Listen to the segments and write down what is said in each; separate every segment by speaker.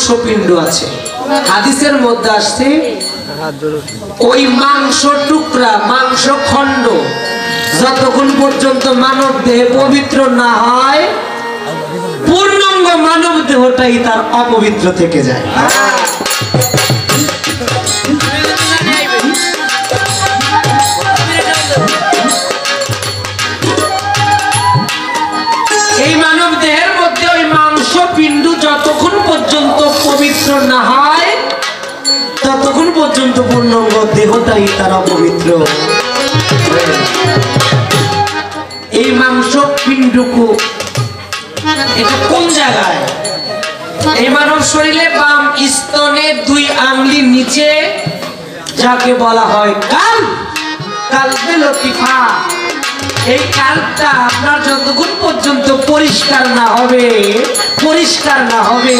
Speaker 1: মাংসপিণ্ড আছে। হাদিসের মধ্যে আসছে ওই মাংস টুকরা, মাংস খণ্ড যতক্ষণ পর্যন্ত মানব দেহে পবিত্র না হয়, পূর্ণাঙ্গ মানব দেহটাই তার অপবিত্র থেকে যায়। এই মানব দেহের মধ্যে ওই মাংসপিণ্ড যতক্ষণ পর্যন্ত পবিত্র না হয়, ততক্ষণ পর্যন্ত পূর্ণাঙ্গ দেহটাই তার অপবিত্র। এই মাংসপিণ্ডকু এটা কোন জায়গায়? এই মানব শরীরে বাম স্তনে 2 আঙ্গুলির নিচে, যাকে বলা হয় কাল, কালবে লতিফা। এই কালটা আপনার যতক্ষণ পর্যন্ত পরিষ্কার না হবে,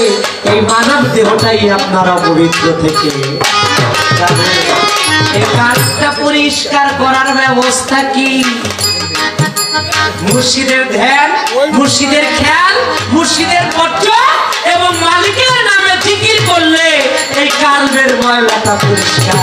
Speaker 1: এই মানব দেহটাই আপনার অপবিত্র থেকে। এই কালটা পরিষ্কার করার ব্যবস্থা কি? মুর্শিদের ধ্যান, মুর্শিদের খেয়াল, মুর্শিদের পত্র এবং মালিকের নামে জিকির করলে এই কালবের ময়লাটা পরিষ্কার।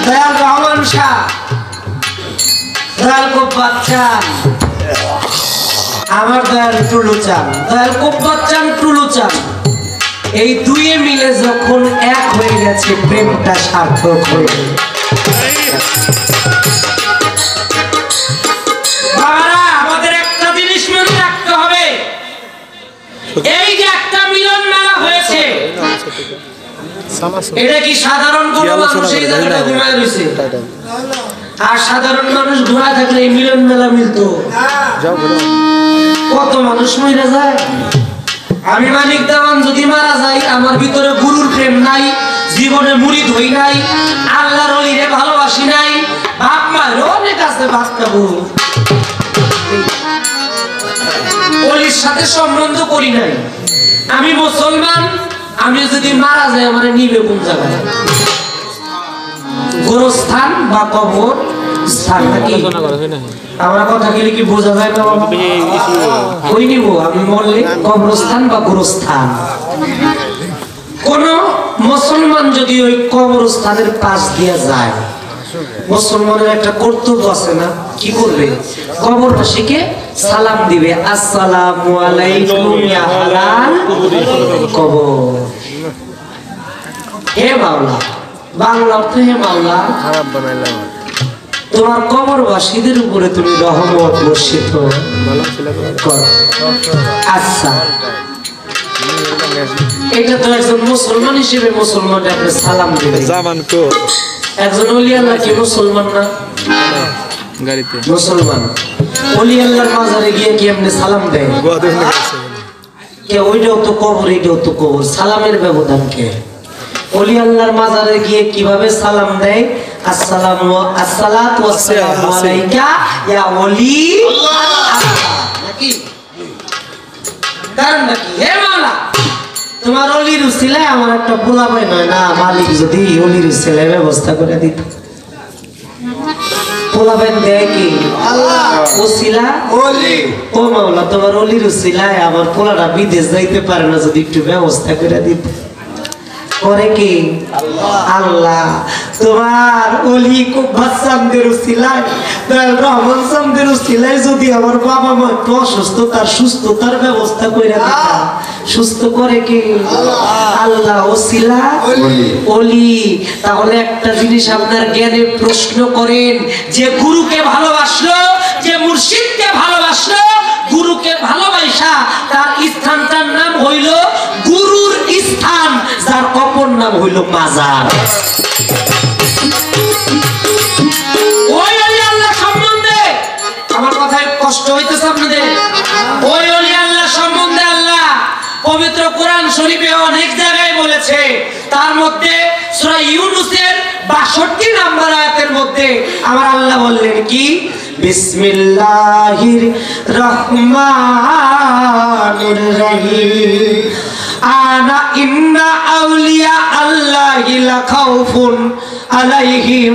Speaker 1: दयाल रहमान शाह दयाल कोब्बात चान আমার দয়াল টুলু চান দয়াল কোব্বাত চান টুলু চান এই দুইয়ে মিলে যখন এক হয়ে গেছে প্রেমটা সার্থক হয়ে গেল। বাবারা আমাদের একটা জিনিস মনে রাখতে হবে, এই যে একটা মিলন মেলা হয়েছে এটা কি সাধারণ কোন মানুষ এই জায়গাটা ঘুমায় রয়েছে? আর সাধারণ মানুষ ঘুমায় থাকলে এই মিলন মেলা মিলতো? কত মানুষ মরে যায়। আমি মানিক দেওয়ান যদি মারা যাই, আমার ভিতরে গুরুর প্রেম নাই, জীবনে মুরিদ হই নাই, আল্লাহর ওলিরে ভালোবাসি নাই, বাপ মায়ের অনেক আছে, বাপ খাবো, ওলির সাথে সম্বন্ধ করি নাই, আমি মুসলমান, আমি যদি মারা যাই আমার নিবে কোন জায়গায়? গোরস্থান বা কবর স্থান নাকি? আমরা কথা গেলে কি বোঝা যায় না? ওই নিব আমি মরলে কবরস্থান বা গোরস্থান। কোন মুসলমান যদি ওই কবরস্থানের পাশ দিয়ে যায়, মুসলমানের একটা কর্তব্য আছে না? কি করবে? কবরবাসীকে সালাম দিবে, আসসালামু আলাইকুম ইয়া আহলাল কবর। হে মাওলা, বাংলা অর্থ হে মাওলা, তোমার কবরবাসীদের উপরে তুমি রহমত বর্ষিত করো। আচ্ছা, এটা তো একজন মুসলমান হিসেবে মুসলমান আপনি সালাম দিবেন। একজন ওলি আল্লাহ কি মুসলমান না? মুসলমান। ওলি আল্লাহর মাজারে গিয়ে কি আপনি সালাম দেন? কে ওইটাও তো কবর, এইটাও তো কবর, সালামের ব্যবধান কে? ওলি আল্লাহর মাজারে গিয়ে কিভাবে সালাম দেয়? আসসালাতু ওয়াসসালামু আলাইকা ইয়া ওলি আল্লাহ। নাকি কারণ নাকি? হে মাওলা, তোমার ওলির উসিলায় আমার একটা পোলাপাই নয় না, মালিক যদি ওলির উসিলায় ব্যবস্থা করে দিত। পোলাপাই দেয় কি? আল্লাহ। উসিলা ওলি। ও মাওলা, তোমার ওলির উসিলায় আমার পোলাটা বিদেশ যাইতে পারে না, যদি একটু ব্যবস্থা করে দিত। করে কি? আল্লাহ। তোমার ওলি বাচ্চাদের উসিলায়, রহমান সামদের উসিলায় যদি আমার বাবা মা একটু অসুস্থতার সুস্থতার ব্যবস্থা করে দিত, সুস্থ করে কি? আল্লাহ। ওসিলা ওলি। তাহলে একটা জিনিস আপনার জ্ঞানে প্রশ্ন করেন, যে গুরুকে ভালোবাসলো, যে মুর্শিদকে ভালোবাসলো, গুরুকে ভালোবাসা তার স্থানটার নাম হইল গুরুর স্থান, যার কবর নাম হইল মাজার। ওই ওলি আল্লাহ সম্বন্ধে আমার কথায় কষ্ট হইতেছে আপনাদের? ওই ওলি আল্লাহ সম্বন্ধে আল্লাহ পবিত্র কোরআন শরীফে অনেক জায়গায় বলেছে। তার মধ্যে সূরা ইউনূসের ৬২ নম্বর আয়াতের মধ্যে আমার আল্লাহ বললেন কি? বিসমিল্লাহির রহমানির রহিম। আনা ইন্না আউলিয়া আল্লাহি লা খাউফুন আলাইহিম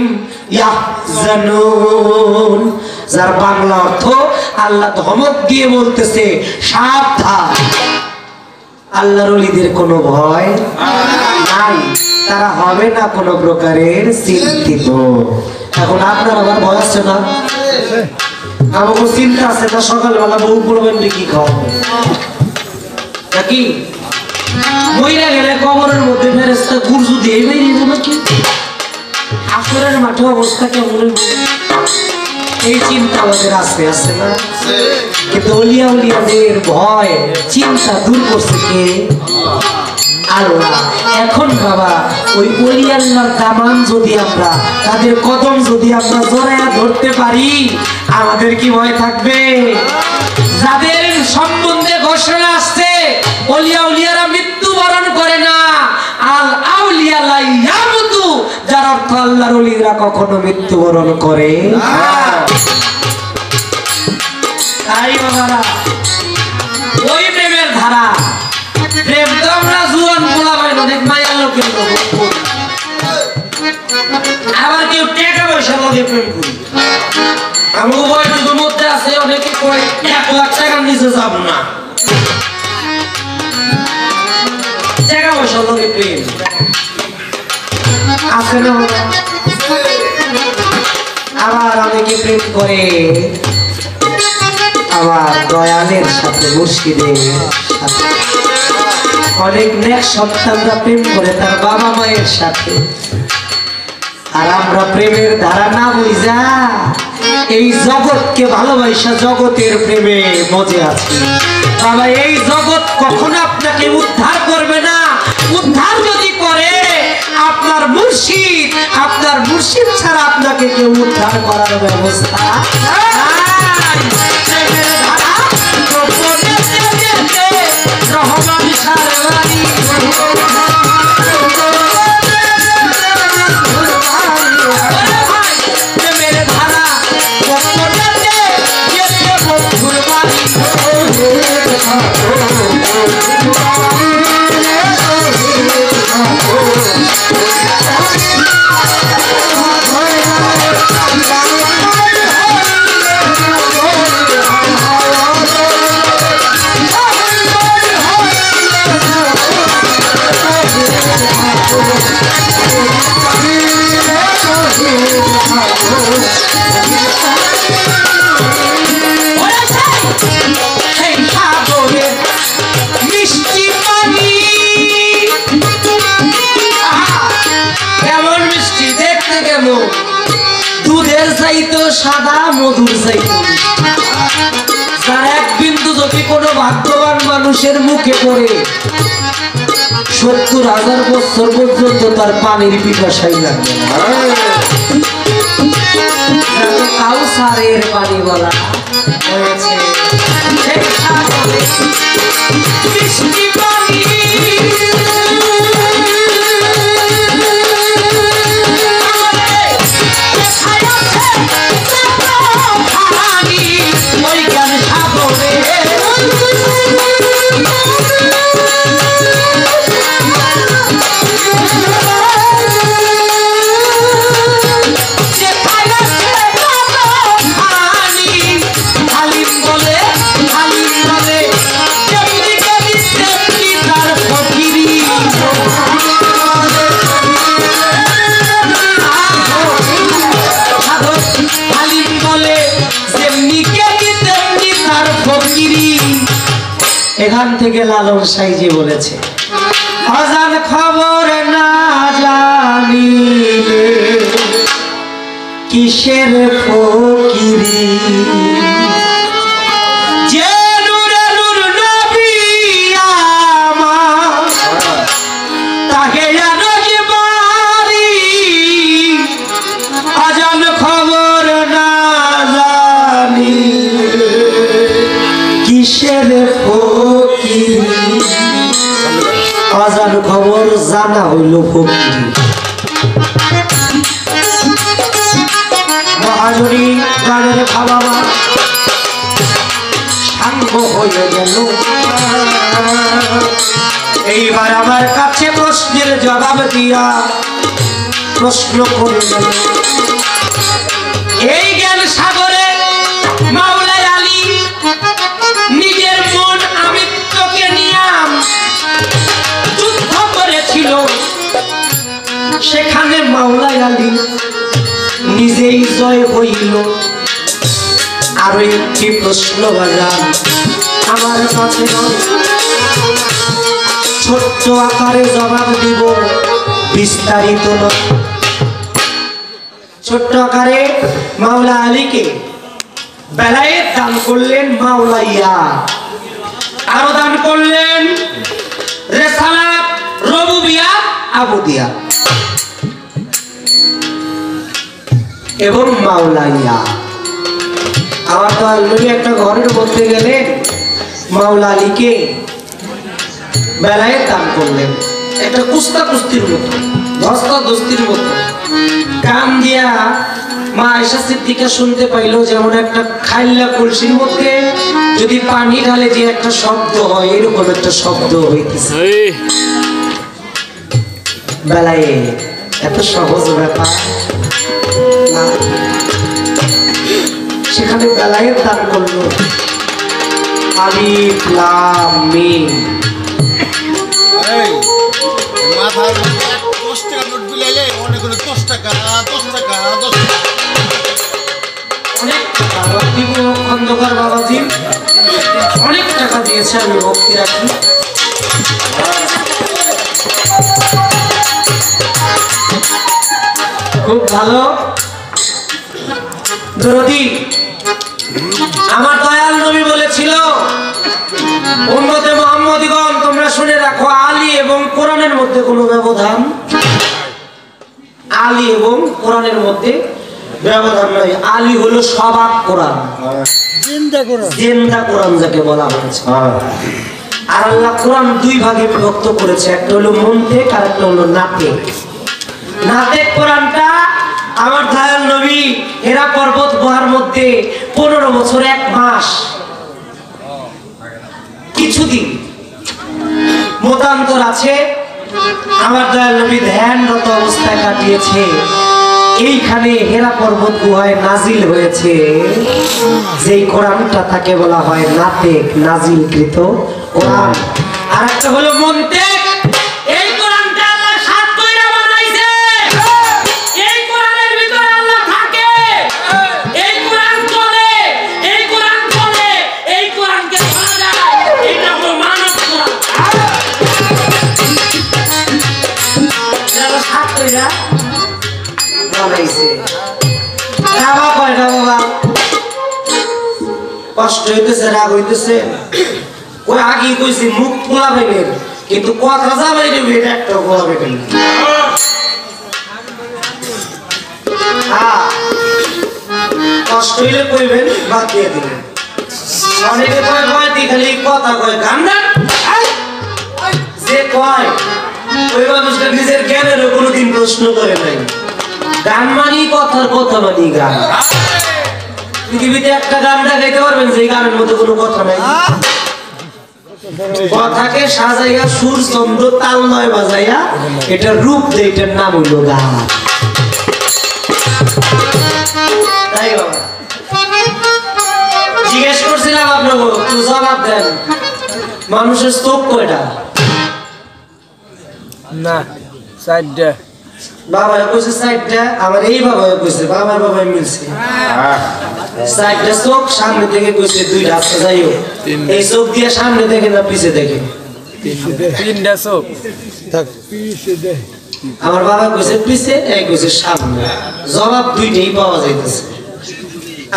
Speaker 1: ইয়াহজানুন। যার বাংলা অর্থ, আল্লাহ ধমক দিয়ে বলতেছে, সাবধান, আল্লাহর ওলিদের কোনো ভয় নাই, তারা হবে না কোনো প্রকারের চিন্তিত। এখন আপনার আবার ভয় আছে না? আমাকে চিন্তা আছে না? সকালবেলা বউ পড়বেন কি খাওয়াবো নাকি? মহিলা গেলে কবরের মধ্যে ফেরেশতা গুরজু দিয়ে বেরিয়ে যাবে কি? আসরের মাঠে অবস্থা কেমন? এই চিন্তা আমাদের আছে, আছে না? কিন্তু ওলিয়া উলিয়াদের ভয় চিন্তা দূর করছে কে? আল্লাহ। এখন বাবা, ওই ওলি আল্লাহর দামান যদি আমরা, তাদের কদম যদি আমরা জড়ায়া ধরতে পারি, আমাদের কি ভয় থাকবে? যাদের সম্বন্ধে ঘোষণা আসছে, ওলিয়া উলিয়ারা মৃত্যুবরণ করে না, আল আউলিয়া লা ইয়ামুতু, যার অর্থ আল্লাহর ওলিরা কখনো মৃত্যুবরণ করে না। তাই বাবারা, ওই প্রেমের ধারা, প্রেম তো আমরা জুয়ান পোলা ভাই অনেক মায়ের লোকের আবার কেউ টাকা পয়সা লগে প্রেম করি। আমার বয়সের মধ্যে আছে অনেকে কয় ১ লাখ টাকার নিচে যাব না, টাকা পয়সা লগে প্রেম আছে না? আবার অনেকে প্রেম করে আবার দয়ালের সাথে, মুর্শিদের সাথে। অনেক নেক সন্তানরা প্রেম করে তার বাবা মায়ের সাথে। আর আমরা প্রেমের ধারা না বুঝা এই জগৎকে ভালোবাসা, জগতের প্রেমে মজে আছি। বাবা, এই জগৎ কখনো আপনাকে উদ্ধার করবে না। উদ্ধার থেকে উদ্ধার করার ব্যবস্থা রহমান সারবারি দুধের চাইতো সাদা মধুর চাইতো তার এক বিন্দু যদি কোনো ভাগ্যবান মানুষের মুখে পড়ে ৭০,০০০ বছর পর্যন্ত তার পানির পিপাসাই লাগবে কাউসারের পানি বলা হয়েছে মিষ্টি পানি এখান থেকে লালন সাইজি বলেছে আজান খবর না জানিলে কিসের ফকিরি যে নূরে নূর নবী আমার তাকে জানো যে বাড়ি আজান খবর না জানিলে কিসের আজান খবর জানা হইল ফকিরি মহাজনী গানের বাবা সাঙ্গ হয়ে গেল এইবার আমার কাছে প্রশ্নের জবাব দিয়া প্রশ্ন করে গেল এই জ্ঞান সাগরে মাওলাই আলী নিজের মন আমিত্বকে নিয়াম যুদ্ধ করেছিল সেখানে মাওলাই আলী নিজেই জয় হইল আরো একটি প্রশ্ন বাজান আমার কাছে ছোট্ট আকারে জবাব দিব বিস্তারিত নয় ছোট্ট আকারে মাওলা আলীকে বেলায়েত দান করলেন মাওলাইয়া আরো দান করলেন রিসালাত রুবুবিয়াত আবুদিয়া এবং মাওলাইয়া আমার তো আল্লাহর একটা ঘরের মধ্যে গেলেন মাওলা আলীকে বেলায়েত দান করলেন একটা কুস্তা কুস্তির মতো ধস্তা ধস্তির মতো কান দিয়া মা আয়েশা সিদ্দিকা শুনতে পাইলো যেমন একটা খাইলা কলসির মধ্যে যদি পানি ঢালে যে একটা শব্দ হয় এরকম একটা শব্দ হইতেছে বেলায়েত এত সহজ ব্যাপার না সেখানে বেলায়েত দান করলো আলিফ লাম মিম
Speaker 2: মাথার 10 টাকা নোট বিলাইলে অনেক 10 টাকা 10 টাকা 10 টাকা
Speaker 1: অনেক টাকা খন্দকার বাবাজি অনেক টাকা দিয়েছে আমি ভক্তি রাখি খুব ভালো দরদি আমার দয়াল নবী বলেছিল উম্মতে মুহাম্মদীগণ তোমরা শুনে রাখো আলী এবং কোরআনের মধ্যে কোনো ব্যবধান আলী এবং কোরআনের মধ্যে ব্যবধান নাই। আলী হলো সবাক কোরআন, জিন্দা কোরআন যাকে বলা হয়েছে। আর আল্লাহ কোরআন দুই ভাগে বিভক্ত করেছে, একটা হলো মুনতিক আর একটা হলো নাতিক। নাতিক কোরআনটা আমার দয়াল নবী হেরা পর্বত গুহার মধ্যে 15 বছর 1 মাস কিছুদিন মতান্তর আছে আমার দয়াল নবী ধ্যানরত অবস্থায় কাটিয়েছে। এইখানে হেরা পর্বত গুহায় নাজিল হয়েছে যেই কোরআনটা তাকে বলা হয় নাতিক, নাজিলকৃত কোরআন। আর একটা হলো মুনতিক। এই কোরআনটা আল্লাহ সাত কইরা বানাইছে। এই কোরআনের ভিতরে আল্লাহ থাকে, এই কোরআন চলে, এই কোরআন চলে, এই কোরআনকে শোনা যায়। এটা হলো মানব কোরআন। আল্লাহ সাত কইরা বানাইছে। বাবা কয়টা বাবা কষ্ট হইতেছে, রাগ হইতেছে, ওই আগে কইছি মুখ খোলা পাইবেন কিন্তু কথা যা বাইরে এটা একটা খোলা পাইবেন। কষ্ট হইলে কইবেন, বাদ দিয়ে দিবেন। অনেকে কয় কয়টি খালি কথা কয়, গান গান যে কয় ওই মানুষটা নিজের জ্ঞানেরও কোনোদিন প্রশ্ন করে নাই। গান মানি কথার, কথা মানি গান। পৃথিবীতে একটা গান গাইতে পারবেন যে গানের মধ্যে কোনো কথা নাই? কথাকে সাজাইয়া সুর ছন্দ তাল নয় বাজাইয়া এটা রূপ দেয়, এটার নাম হইল গান। তাই জিজ্ঞেস করছিলাম আপনাকে, জবাব দেন, মানুষের চোখ কয়টা?
Speaker 3: না, 4টা।
Speaker 1: বাবা কইছে 4টা, আমার এই বাবা কইছে, বাবার বাবাই মিলছে। 4টা চোখ, সামনে থেকে কইছে 2টা। আচ্ছা যাই হোক, এই চোখ দিয়ে সামনে দেখে না পিছে দেখে?
Speaker 3: 3টা চোখ।
Speaker 1: আমার বাবা কইছে পিছে, এই কইছে সামনে। জবাব দুইটাই পাওয়া যাইতেছে।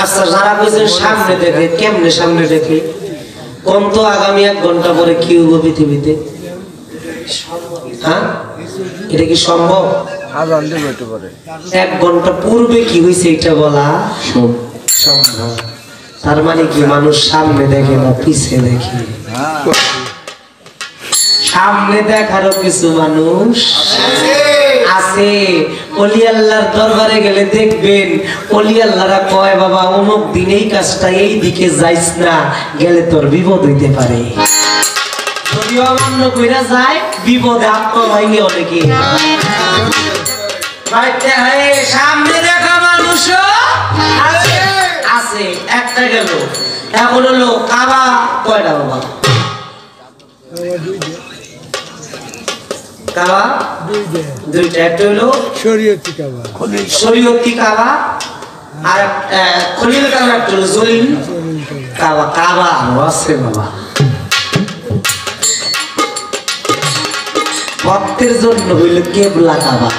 Speaker 1: আচ্ছা যারা কইছেন সামনে দেখে, কেমনে সামনে দেখে কোন? তো আগামী 1 ঘন্টা পরে কি হইব পৃথিবীতে? হ্যাঁ, এটা কি সম্ভব?
Speaker 3: আজান দেব একটু পরে।
Speaker 1: 1 ঘন্টা পূর্বে কি হয়েছে এটা বলা সম্ভব। তার মানে কি মানুষ সামনে দেখে না পিছে দেখে? সামনে দেখারও কিছু মানুষ আছে। ওলি আল্লাহর দরবারে গেলে দেখবেন ওলি আল্লাহরা কয়, বাবা অমুক দিন এই কাজটা এই দিকে যাইস না, গেলে তোর বিপদ হইতে পারে। যদি অমান্য কইরা যায় বিপদে আত্মা ভাঙে অনেকে। সামনে দেখা মানুষ আছে, একটা গেল। এখন হলো কাবা কয়টা বাবা? কাবা 2টা। একটা হলো
Speaker 3: শরীয়তি কাবা,
Speaker 1: শরীয়তি কাবা, আর খলিল কাবা, একটা হলো জলিল কাবা। কাবা আছে বাবা ভক্তের জন্য হইল কেবলা কাবা।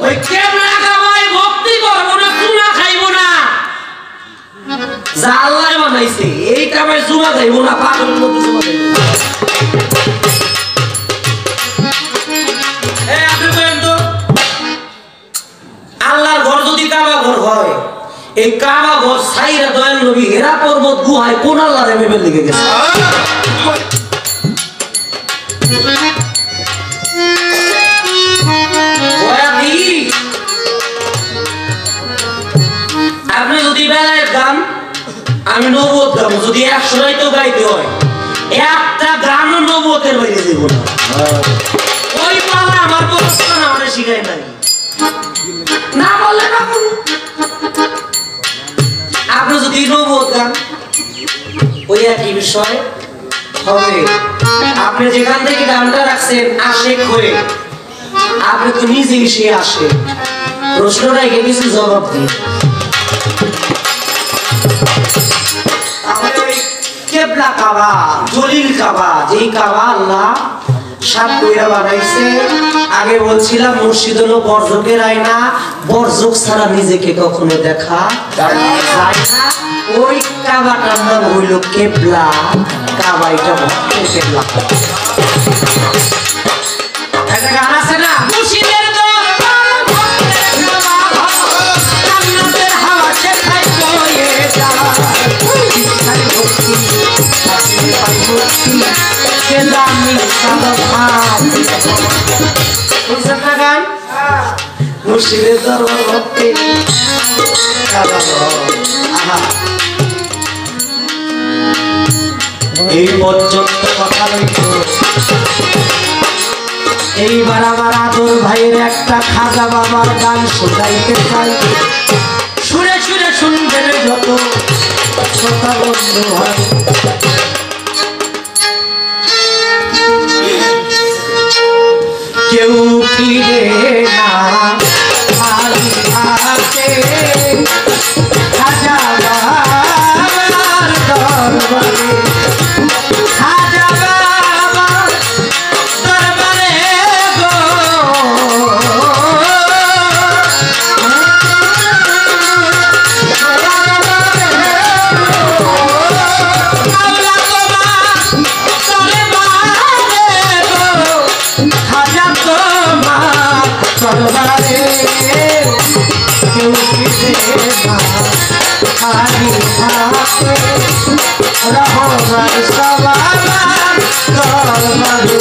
Speaker 1: ওই কেবলা কাবায় ভক্তি করবো না, চুনা খাইবো না, যা আল্লাহ বানাইছে। এই কাবায় চুনা খাইবো না, পাগলের মধ্যে চুনা খাইবো না। আপনি বলেন তো, আল্লাহর ঘর যদি কাবা ঘর হয়, এই কাবা ঘর সাইরা দয়াল নবী হেরা পর্বত গুহায় কোন আল্লাহর মেবেল লিখে গেছে? আপনি যদি বেলায় গান, আমি নবুয়ত গাবো, যদি 100 রাইতেও গাইতে হয়, একটা গানও নবুয়তের বাইরে দেব না। ওই পালা আমার পড়াশোনা না, আমার শিখাই নাই, না বললে না। আপনি যদি নবুয়ত গান, ওই একই বিষয় হবে। আপনি যেখান থেকে গানটা রাখছেন আশেক হয়ে, আপনি তো নিজেই সে আসে। প্রশ্নটা একে কিছু জবাব দিন। কেবলা কাবা, জলিল কাবা, যেই কাবা আল্লাহ 7 কইরা বানাইছে। আগে বলছিলাম মসজিদ হলো বর্জকের আয়না, বর্জক ছাড়া নিজেকে কখনো দেখা যায় না। ওই কাবাটার নাম হইল কেবলা কাবা। এটা ভক্তের কেবলা। একটা গান আছে না, মুর্শিদের দরবার ভক্তের কাবা। বুঝছেন না গান? মুর্শিদের দরবার ভক্তি। এই পর্যন্ত কথা রইল। এইবার আমার আদর ভাইয়ের একটা খাজা বাবার গান শোনাইতে চাই। সুরে সুরে শুনবেন যত শ্রোতা বন্ধু হয়। কেউ ফিরে না খালি হাতে খাজা বাবার দরবারে, খাজা বাবার দরবারে গো। মাওলা তোমার দরবারে কেউ ফিরে না খালি হাতে রহমান সবার দরবারে।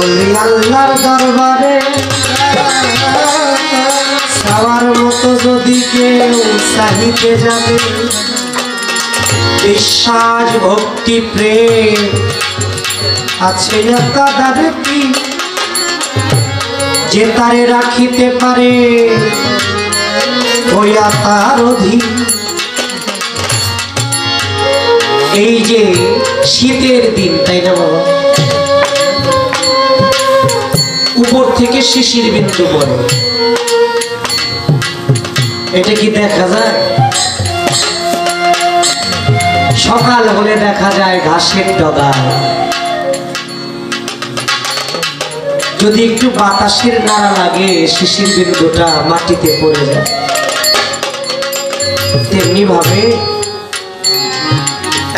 Speaker 1: ওলি আল্লাহর দরবারে চাওয়ার মতো যদি কেউ চাহিতে যাবে, বিশ্বাস ভক্তি প্রেম আছে একাধারে কি, যে তারে রাখিতে পারে হইয়া তার অধীন। এই যে শীতের দিন, তাই না বাবা, উপর থেকে শিশির বিন্দু পড়ে, এটা কি দেখা যায়? সকাল হলে দেখা যায় ঘাসের ডগা, যদি একটু বাতাসের নাড়া লাগে শিশির বিন্দুটা মাটিতে পড়ে যায়। তেমনি ভাবে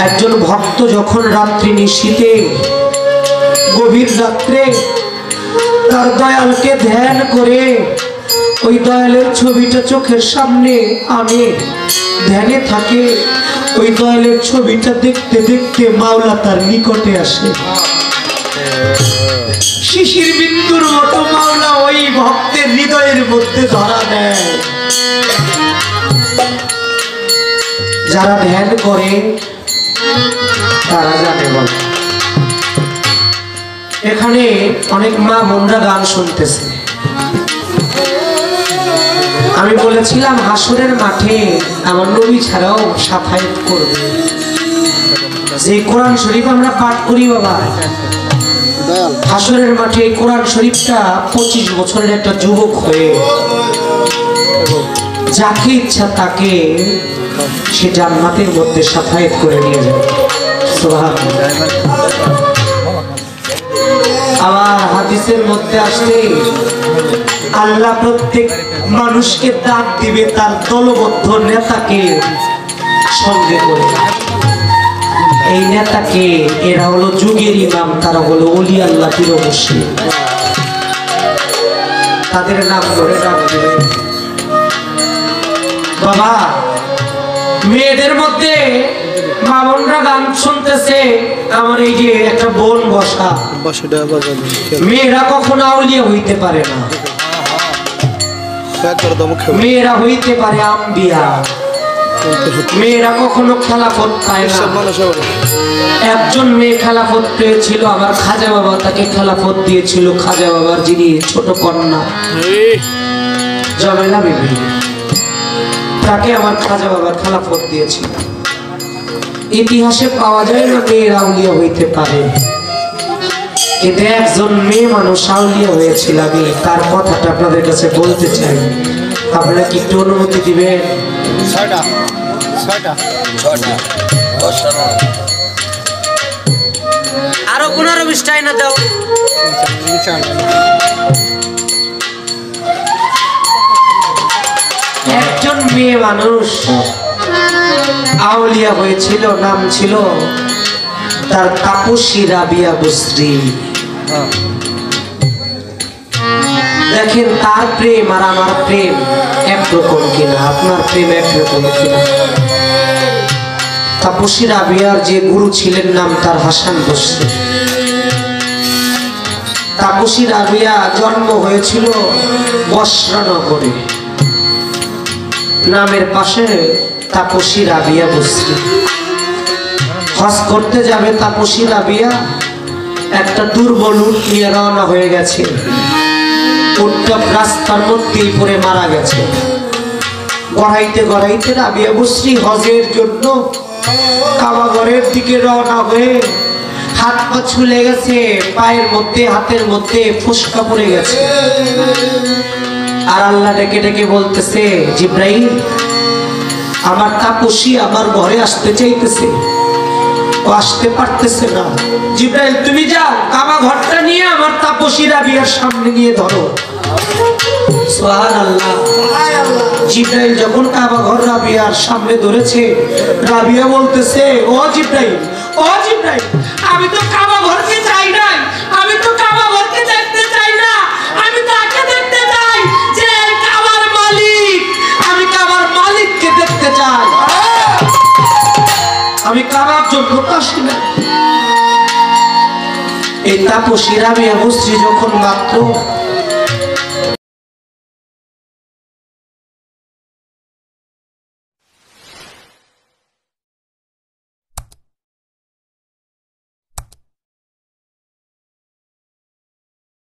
Speaker 1: একজন ভক্ত যখন রাত্রি নিশীথে গভীর রাত্রে তার দয়ালকে ধ্যান করে ওই দয়ালের ছবিটা চোখের সামনে আনে, ধ্যানে থাকে, ওই দয়ালের ছবিটা দেখতে দেখতে মাওলা তার নিকটে আসে। শিশির বিন্দুর মতো মাওলা ওই ভক্তের হৃদয়ের মধ্যে ধরা দেয়। যারা ধ্যান করে তারা জানে। বল, এখানে অনেক মা বোনরা গান শুনতেছে। আমি বলেছিলাম হাসরের মাঠে আমার নবী ছাড়াও সাফায়াত করবে। যে কোরআন শরীফ আমরা পাঠ করি বাবা, হাসরের মাঠে এই কোরআন শরীফটা 25 বছরের একটা যুবক হয়ে যাকে ইচ্ছা তাকে সে জান্নাতের মধ্যে সাফায়াত করে নিয়ে যাবে। সুবহানাল্লাহ। আবার হাদিসের মধ্যে আসলে আল্লাহ প্রত্যেক মানুষকে ডাক দিবে তার দলবদ্ধ নেতাকে সঙ্গে করে। এই নেতাকে, এরা হলো যুগের ইমাম, তারা হলো ওলি আল্লাহ পীর মুর্শিদ। তাদের নাম ধরে ডাক দিবে। বাবা, মেয়েদের মধ্যে মা বোনরা গান শুনতেছে। আমার এই যে একটা বোন বসা, মেয়েরা কখনো আউলিয়া হইতে পারে না, মেয়েরা হইতে পারে আম্বিয়া, মেয়েরা কখনো খেলাফত পায় না। একজন মেয়ে খেলাফত পেয়েছিল, আমার খাজা বাবা তাকে খেলাফত দিয়েছিল। খাজা বাবার যিনি ছোট কন্যা জমেলা বিবি, তাকে আমার খাজা বাবার খেলাফত দিয়েছিল। ইতিহাসে পাওয়া যায় না মেয়েরা আউলিয়া হইতে পারে, কিন্তু একজন মেয়ে মানুষ আউলিয়া হয়েছিল। আমি তার কথাটা আপনাদের কাছে বলতে চাই, আপনারা কি একটু অনুমতি দিবেন? আরো 15-20টাই না দাও। একজন মেয়ে মানুষ আউলিয়া হয়েছিল, নাম ছিল তার তাপসী রাবিয়া বসরি। দেখেন তার প্রেম আর আমার প্রেম একরকম কিনা, আপনার প্রেম একরকম কিনা। তাপসী রাবিয়ার যে গুরু ছিলেন নাম তার হাসান বসরি। তাপসী রাবিয়া জন্ম হয়েছিল বসরানগরে, নামের পাশে তাপসী রাবিয়া বসরি। হজ করতে যাবে তাপসী রাবিয়া, একটা দুর্বল উট নিয়ে রওনা হয়ে গেছে। উটটা রাস্তার মধ্যেই পড়ে মারা গেছে। গড়াইতে গড়াইতে রাবিয়া বসরি হজের জন্য কাবা ঘরের দিকে রওনা হয়ে হাত পা ছুলে গেছে, পায়ের মধ্যে হাতের মধ্যে ফোসকা পড়ে গেছে। আর আল্লাহ ডেকে ডেকে বলতেছে, জিব্রাইল, আমার তাপসী আমার ঘরে আসতে চাইতেছে, ও আসতে পারতেছে না। জিব্রাইল তুমি যাও, কাবা ঘরটা নিয়ে আমার তাপসী রাবিয়ার সামনে নিয়ে ধরো। সুবহানাল্লাহ। জিব্রাইল যখন কাবা ঘর রাবিয়ার সামনে ধরেছে, রাবিয়া বলতেছে, ও জিব্রাইল, ও জিব্রাইল, আমি তো কাবা ঘরকে চাই নাই, আমি তো কাবা ঘরকে দেখতে চাই না, আমি তাকে দেখতে চাই যে কাবার মালিক। আমি কাবার মালিককে দেখতে চাই, আমি কাবার জন্য আসি না। এই তাপসী রাবিয়া বস্ত্রী যখন মাত্র